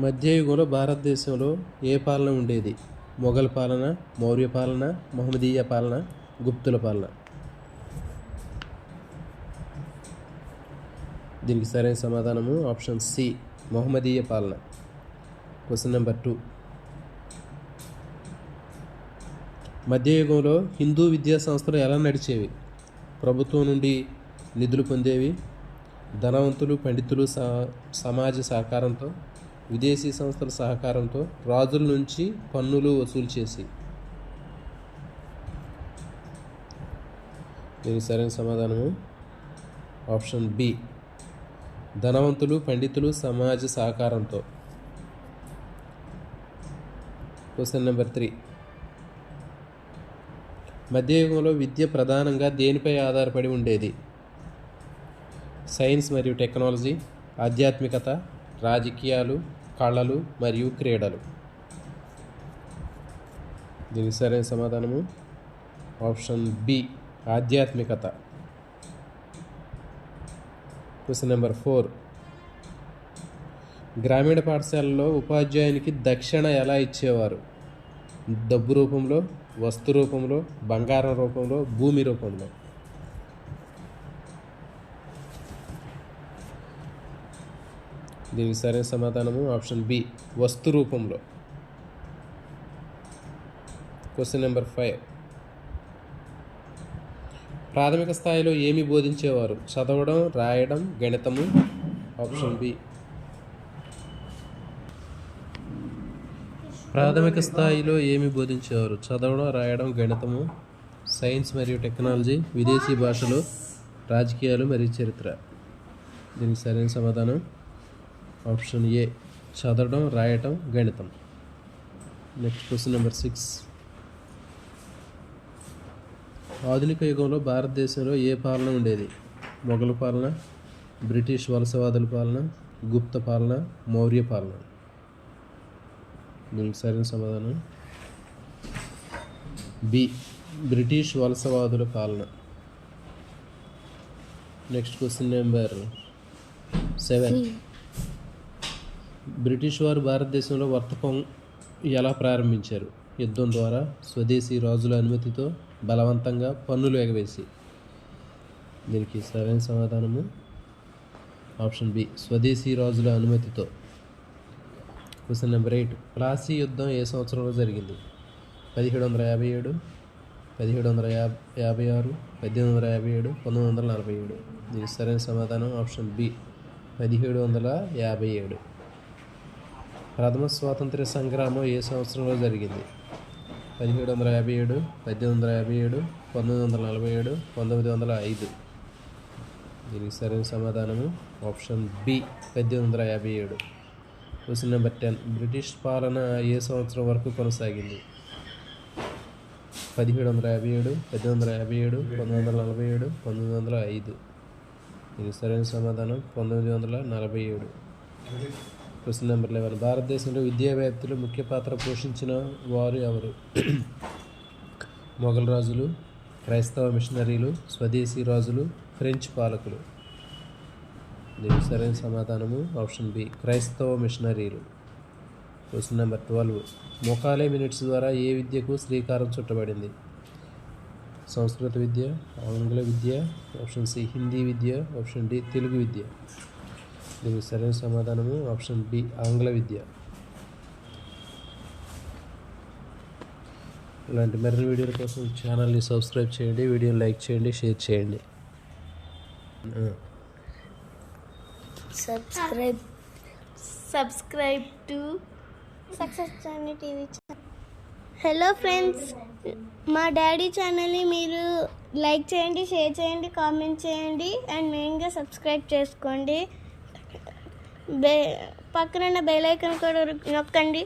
మధ్యయుగంలో భారతదేశంలో ఏ పాలన ఉండేది? మొఘల్ పాలన, మౌర్య పాలన, మహమ్మదీయ పాలన, గుప్తుల పాలన. దీనికి సరైన సమాధానము ఆప్షన్ సి, మహమ్మదీయ పాలన. Question number 2. మధ్యయుగంలో హిందూ విద్యా సంస్థలు ఎలా నడిచేవి? ప్రభుత్వం నుండి నిధులు పొందేవి, ధనవంతులు పండితులు సమాజ సహకారంతో, విదేశీ సంస్థల సహకారంతో, రాజుల నుంచి పన్నులు వసూలు చేసి. దీనికి సరైన సమాధానము ఆప్షన్ బి, ధనవంతులు పండితులు సమాజ సహకారంతో. Question number 3. మధ్యయుగంలో విద్య ప్రధానంగా దేనిపై ఆధారపడి ఉండేది? సైన్స్ మరియు టెక్నాలజీ, ఆధ్యాత్మికత, రాజకీయాలు, కళలు మరియు క్రీడలు. దీనికి సరైన సమాధానము ఆప్షన్ బి, ఆధ్యాత్మికత. Question number 4. గ్రామీణ పాఠశాలలో ఉపాధ్యాయునికి దక్షిణ ఎలా ఇచ్చేవారు? డబ్బు రూపంలో, వస్తు రూపంలో, బంగారం రూపంలో, భూమి రూపంలో. దీనికి సరైన సమాధానము ఆప్షన్ బి, వస్తు రూపంలో. Question number 5. ప్రాథమిక స్థాయిలో ఏమి బోధించేవారు? చదవడం, రాయడం, గణితము. Option B. ప్రాథమిక స్థాయిలో ఏమి బోధించేవారు? చదవడం, రాయడం, గణితము, సైన్స్ మరియు టెక్నాలజీ, విదేశీ భాషలు, రాజకీయాలు మరియు చరిత్ర. దీనికి సరైన సమాధానం ఆప్షన్ ఏ, చదవడం, రాయటం, గణితం. Next question number 6. ఆధునిక యుగంలో భారతదేశంలో ఏ పాలన ఉండేది? మొఘల్ పాలన, బ్రిటిష్ వలసవాదుల పాలన, గుప్త పాలన, మౌర్య పాలన. దీనికి సరైన సమాధానం బి, బ్రిటిష్ వలసవాదుల పాలన. Next question number 7. బ్రిటిష్ వారు భారతదేశంలో వర్తకం ఎలా ప్రారంభించారు? యుద్ధం ద్వారా, స్వదేశీ రాజుల అనుమతితో, బలవంతంగా, పన్నులు ఎగవేసి. దీనికి సరైన సమాధానము ఆప్షన్ బి, స్వదేశీ రాజుల అనుమతితో. Question number 8. ప్లాసీ యుద్ధం ఏ సంవత్సరంలో జరిగింది? 1757, 1756, 1857, 1947. దీనికి సరైన సమాధానం ఆప్షన్ బి, 1757. ప్రథమ స్వాతంత్ర్య సంగ్రామం ఏ సంవత్సరంలో జరిగింది? 1757, 1857, 1947, 1905. దీనికి సరైన సమాధానము option B, 1857. Question number 10. British పాలన ఏ సంవత్సరం వరకు కొనసాగింది? 1757, 1857, 1947, 1905. దీనికి సరైన సమాధానం 1947. Question number 11. భారతదేశంలో విద్యా వ్యాప్తిలో ముఖ్య పాత్ర పోషించిన వారు ఎవరు? మొఘల్ రాజులు, క్రైస్తవ మిషనరీలు, స్వదేశీ రాజులు, ఫ్రెంచ్ పాలకులు. దీనికి సరైన సమాధానము ఆప్షన్ బి, క్రైస్తవ మిషనరీలు. Question number 12. మొకాలే మినిట్స్ ద్వారా ఏ విద్యకు శ్రీకారం చుట్టబడింది? సంస్కృత విద్య, ఆంగ్ల విద్య, ఆప్షన్ సి హిందీ విద్య, ఆప్షన్ డి తెలుగు విద్య. దీనికి సరైన సమాధానము ఆప్షన్ బి, ఆంగ్ల విద్య. ఇలాంటి మరిన్ని వీడియోల కోసం ఛానల్ని సబ్స్క్రైబ్ చేయండి, వీడియోని లైక్ చేయండి, షేర్ చేయండి. subscribe to Success Journey TV channel. Hello friends, మా డాడీ ఛానల్ని మీరు లైక్ చేయండి, షేర్ చేయండి, కామెంట్ చేయండి అండ్ మెయిన్గా సబ్స్క్రైబ్ చేసుకోండి. పక్కన బెల్ ఐకాన్ కూడా నొక్కండి.